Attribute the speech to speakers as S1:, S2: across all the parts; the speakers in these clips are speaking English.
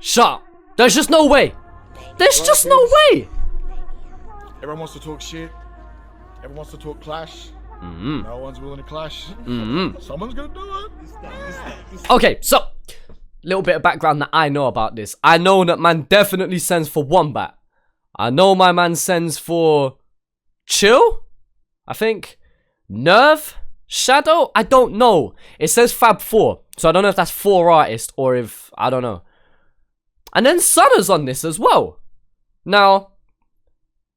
S1: Shut up. There's just no way. There's just no way.
S2: Everyone wants to talk shit. Everyone wants to talk clash. No one's willing to clash. Someone's gonna do it.
S1: Okay, so little bit of background that I know about this. I know that man definitely sends for Wombat. I know my man sends for Chill, I think. Nerve, Shadow, I don't know. It says Fab 4, so I don't know if that's 4 artists or if, I don't know. And then SUNNAH's on this as well. Now,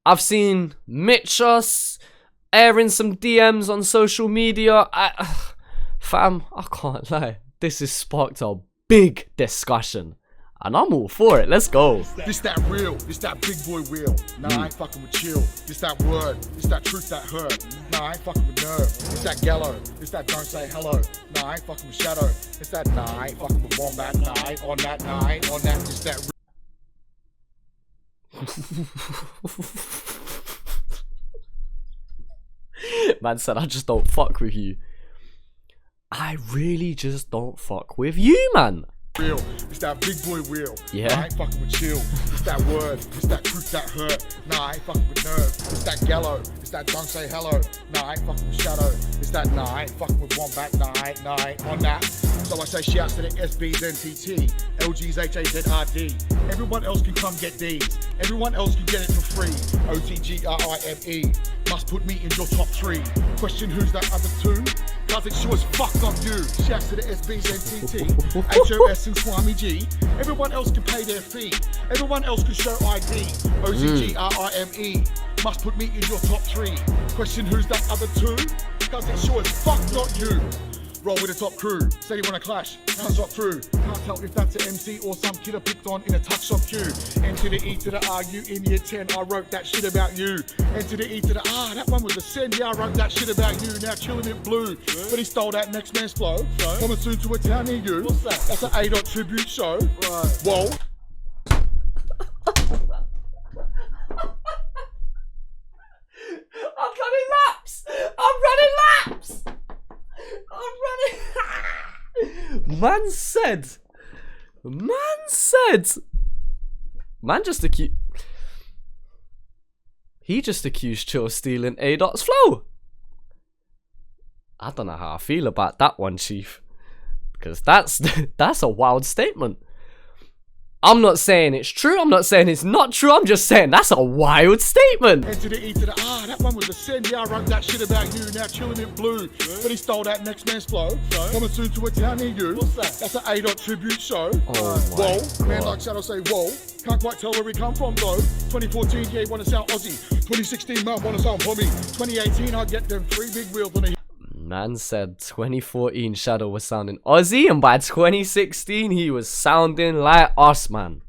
S1: I've seen Mitchus airing some DMs on social media. Fam, I can't lie. This has sparked a big discussion. And I'm all for it. Let's go.
S2: This that real. This that big boy real. Nah, I ain't fucking with chill. This that word. This that truth that hurt. Nah, I ain't fucking with nerve. This that gallow. This that don't say hello. Nah, I ain't fucking with shadow. This that nah, I ain't fucking with Wombat. Nah, I ain't on that. Nah, I ain't on that. This that
S1: Man said, I just don't fuck with you. I really just don't fuck with you, man.
S2: Real. It's that big boy real.
S1: Yeah.
S2: Nah, I ain't fucking with chill. It's that word. It's that truth that hurt. Nah, I ain't fucking with nerve. It's that gallow. It's that don't say hello. Nah, I ain't fucking with shadow. It's that nah, I ain't fucking with Wombat. Nah, I ain't on that. So I say shouts to the SBs, NTT, LGs, HAZRD. Everyone else can come get these. Everyone else can get it for free. OTGRIME. Must put me in your top 3. Question who's that other 2? Cause it sure as fuck not you. Shouts to the SBs, NTT, HOS and Swami G. Everyone else can pay their fee. Everyone else can show ID. OTGRIME. Must put me in your top 3. Question who's that other 2? Cause it sure as fuck not you. Roll with the top crew, say you wanna clash, can't drop through. Can't tell if that's an MC or some kid I picked on in a tuck shop queue. N to the E to the R, you in year 10, I wrote that shit about you. N to the E to the R, that one was a send, yeah I wrote that shit about you. Now ChillinIt blue, but he stole that next man's flow. Coming soon to a town near you. What's that? That's an A. tribute show. Right. Whoa.
S1: I'm running laps! I'm running laps! Man just accused. He just accused Chill of stealing A.Dot's flow. I don't know how I feel about that one, Chief, because that's a wild statement. I'm not saying it's true, I'm not saying it's not true, I'm just saying that's a wild statement.
S2: N to the E to the R, that one was a send, yeah I wrote that shit about you. Now ChillinIt blue, but he stole that next man's flow. Coming soon to a town near you. What's that? That's an A. tribute show. Whoa, God. Man like Shadow say whoa. Can't quite tell where we come from though. 2014, yeah, wanna sound Aussie. 2016, man, wanna sound Bobby. 2018, I get them 3 big wheels on a
S1: Man said 2014 Shadow was sounding Aussie, and by 2016 he was sounding like us, man.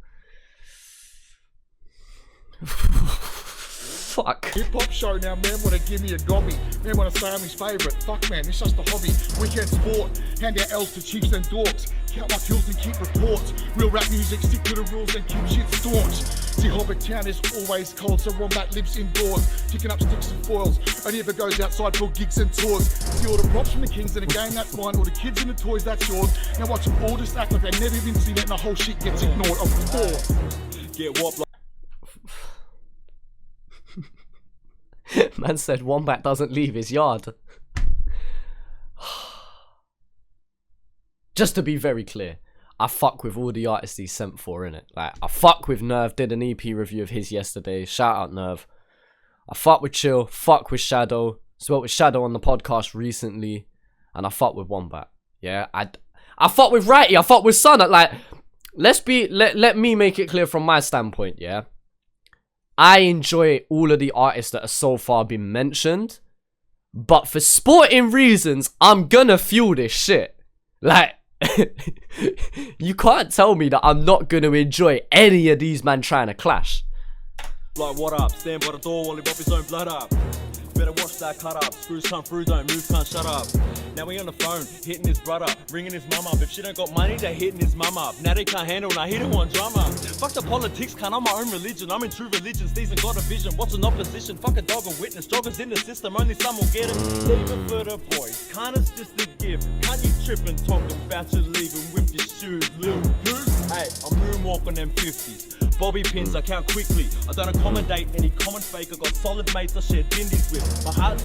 S1: Fuck.
S2: Hip-hop show now, man wanna give me a gobby. Man wanna say I'm his favourite. Fuck man, it's just a hobby. Weekend sport, hand out L's to chiefs and dorks. Count my kills and keep reports. Real rap music, stick to the rules and keep shit staunch. See, Hobbit Town is always cold, so Wombat lives indoors, picking up sticks and foils. Only ever goes outside for gigs and tours. See all the props from the kings in the game, that's mine. All the kids and the toys, that's yours. Now watch them all just act like they never even seen it, and the whole shit gets ignored. Of course. Get what?
S1: Man said Wombat doesn't leave his yard. Just to be very clear, I fuck with all the artists he sent for, innit? Like, I fuck with Nerve, did an EP review of his yesterday. Shout out Nerve. I fuck with Chill, fuck with Shadow. Spoke with Shadow on the podcast recently. And I fuck with Wombat. Yeah, I fuck with Wrighty, I fuck with SUNNAH. Like, let me make it clear from my standpoint, yeah? I enjoy all of the artists that have so far been mentioned. But for sporting reasons, I'm gonna fuel this shit. Like, you can't tell me that I'm not going to enjoy any of these man trying to clash.
S3: Like what up? Stand by the door while he bop his own blood up. Better watch that cut up. Screws come through, don't move, can't shut up. Now we on the phone, hitting his brother, ringing his mum up. If she don't got money, they hitting his mum up. Now they can't handle, now he don't want drama. Fuck the politics, cunt, I'm my own religion. I'm in true religion, Steve's got a vision. What's an opposition? Fuck a dog and witness. Joggers in the system, only some will get it. Even for the boys, kind it's just a gift. Can't you trip and talk about you leaving with your shoes, little goose? Hey, I'm moonwalking them 50s. Bobby pins, I count quickly. I don't accommodate any common fake. I got solid mates I share dindies with. My heart.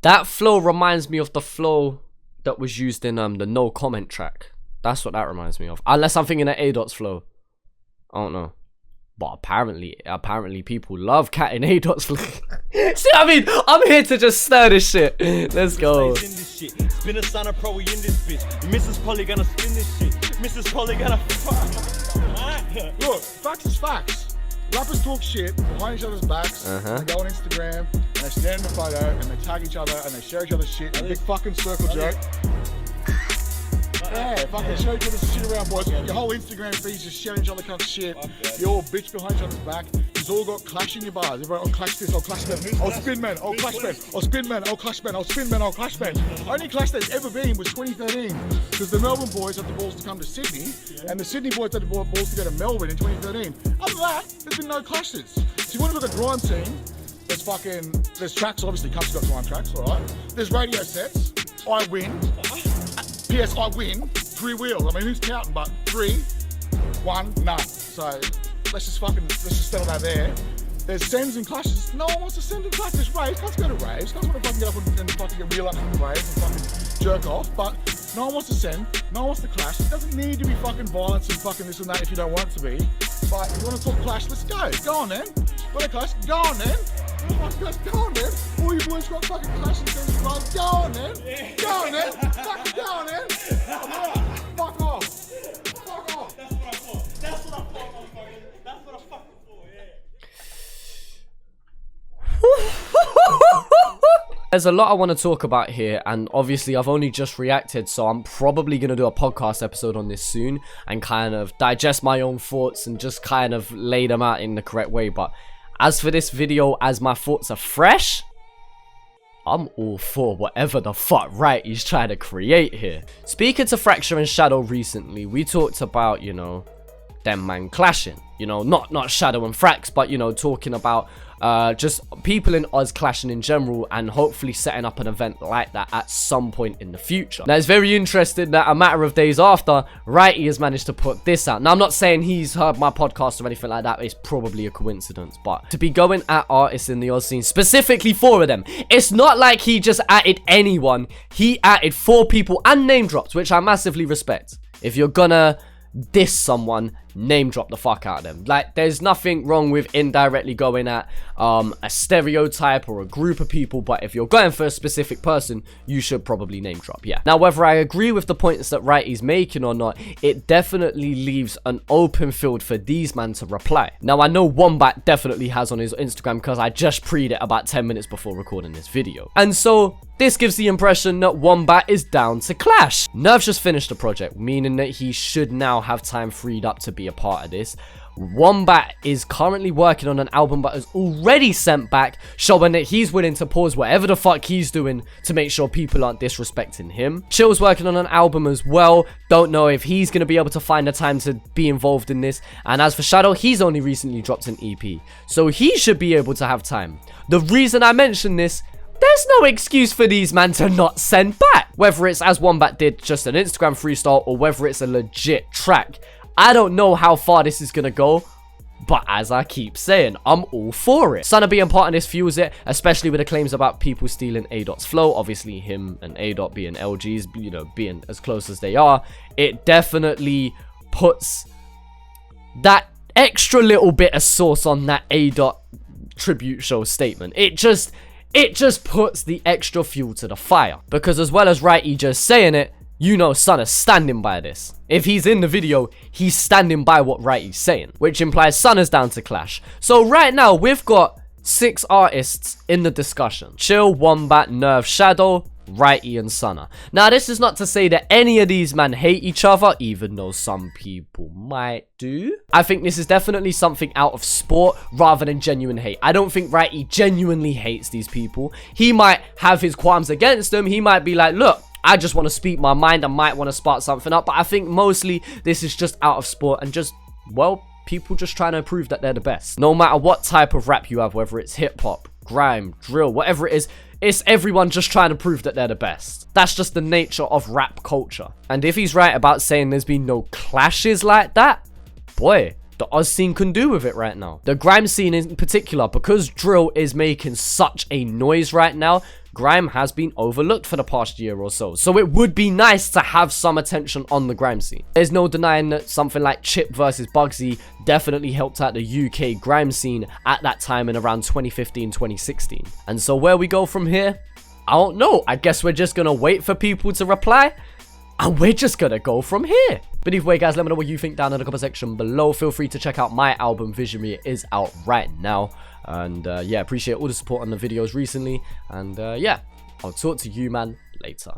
S1: That flow reminds me of the flow that was used in the no comment track. That's what that reminds me of. Unless I'm thinking of A-Dot's flow. I don't know. But apparently people love catting A-Dot's flow. See what I mean? I'm here to just stir this shit. Let's go.
S3: Spin a SUNNAH pro, we in this bitch. Mrs. Polly gonna spin this shit. Mrs. Polly gonna fuck.
S2: Look, facts is facts. Rappers talk shit behind each other's backs. They go on Instagram and they stand in the photo and they tag each other and they share each other's shit. A big fucking circle jerk. Yeah, fucking show each other's shit around, boys. Your whole Instagram feed's just sharing each other cunt shit. You all bitch behind each other's back. You've all got clash in your bars. Everyone, I'll clash this, I'll clash that. I'll spin man, I'll clash man. I'll spin man, I'll clash man. I'll spin man, I'll clash man. Only clash that's ever been was 2013. Because the Melbourne boys had the balls to come to Sydney. And the Sydney boys had the balls to go to Melbourne in 2013. Other than that, there's been no clashes. So you want to look at grime scene, there's tracks, obviously, Cup's got grime tracks, alright? There's radio sets, I win. P.S. I win 3 wheels. I mean, who's counting? But 3, 1, none. So let's just settle that there. There's sends and clashes. No one wants to send and clash. There's raves. Can't go to raves. Can't want to fucking get up and fucking get wheel up from the raves and fucking jerk off. But no one wants to send. No one wants to clash. It doesn't need to be fucking violence and fucking this and that if you don't want it to be. But if you want to talk clash, let's go. Go on then. Want to clash? Go on then. Go on then. All you boys got fucking clash and sends and clash. Go on then. Go on then. Fucking go on then. Fuck off. Fuck off.
S3: That's what I thought, motherfucker. That's what I fucking thought, yeah.
S1: There's a lot I want to talk about here, and obviously I've only just reacted, so I'm probably going to do a podcast episode on this soon and kind of digest my own thoughts and just kind of lay them out in the correct way. But as for this video, as my thoughts are fresh, I'm all for whatever the fuck Wrighty's trying to create here. Speaking to Fracture and Shadow recently, we talked about, you know, them man clashing. You know, not Shadow and Frax, but, you know, talking about just people in Oz clashing in general and hopefully setting up an event like that at some point in the future. Now, it's very interesting that a matter of days after, Wrighty has managed to put this out. Now, I'm not saying he's heard my podcast or anything like that. It's probably a coincidence. But to be going at artists in the Oz scene, specifically 4 of them, it's not like he just added anyone. He added 4 people and name drops, which I massively respect. If you're gonna diss someone, name drop the fuck out of them. Like, there's nothing wrong with indirectly going at a stereotype or a group of people, but if you're going for a specific person, you should probably name drop. Yeah. Now, whether I agree with the points that Wrighty's making or not, it definitely leaves an open field for these men to reply. Now, I know Wombat definitely has on his Instagram because I just pre'd it about 10 minutes before recording this video. And so this gives the impression that Wombat is down to clash. Nerve just finished the project, meaning that he should now have time freed up to be a part of this. Wombat is currently working on an album but has already sent back, showing that he's willing to pause whatever the fuck he's doing to make sure people aren't disrespecting him. Chill's working on an album as well. Don't know if he's going to be able to find the time to be involved in this. And as for Shadow, he's only recently dropped an EP, so he should be able to have time. The reason I mention this, there's no excuse for these man to not send back. Whether it's, as Wombat did, just an Instagram freestyle, or whether it's a legit track, I don't know how far this is gonna go, but as I keep saying, I'm all for it. SUNNAH being part of this fuels it, especially with the claims about people stealing A-Dot's flow. Obviously, him and A-Dot being LGs, you know, being as close as they are, it definitely puts that extra little bit of sauce on that A-Dot tribute show statement. It just puts the extra fuel to the fire. Because as well as Wrighty just saying it, you know SUNNAH's standing by this. If he's in the video, he's standing by what Wrighty's saying, which implies SUNNAH's down to clash. So right now, we've got 6 artists in the discussion. Chill, Wombat, Nerve, Shadow, Wrighty, and SUNNAH. Now, this is not to say that any of these men hate each other, even though some people might do. I think this is definitely something out of sport rather than genuine hate. I don't think Wrighty genuinely hates these people. He might have his qualms against them. He might be like, look, I just want to speak my mind. I might want to spark something up. But I think mostly this is just out of sport and just, well, people just trying to prove that they're the best. No matter what type of rap you have, whether it's hip-hop, grime, drill, whatever it is, it's everyone just trying to prove that they're the best. That's just the nature of rap culture. And if he's right about saying there's been no clashes like that, boy, the Oz scene can do with it right now. The grime scene in particular, because drill is making such a noise right now, grime has been overlooked for the past year or so. So it would be nice to have some attention on the grime scene. There's no denying that something like Chip versus Bugsy definitely helped out the UK grime scene at that time in around 2015, 2016. And so where we go from here, I don't know. I guess we're just gonna wait for people to reply, and we're just gonna go from here. But either way, guys, let me know what you think down in the comment section below. Feel free to check out my album Visionary. It is out right now. And yeah, appreciate all the support on the videos recently. And yeah, I'll talk to you, man, later.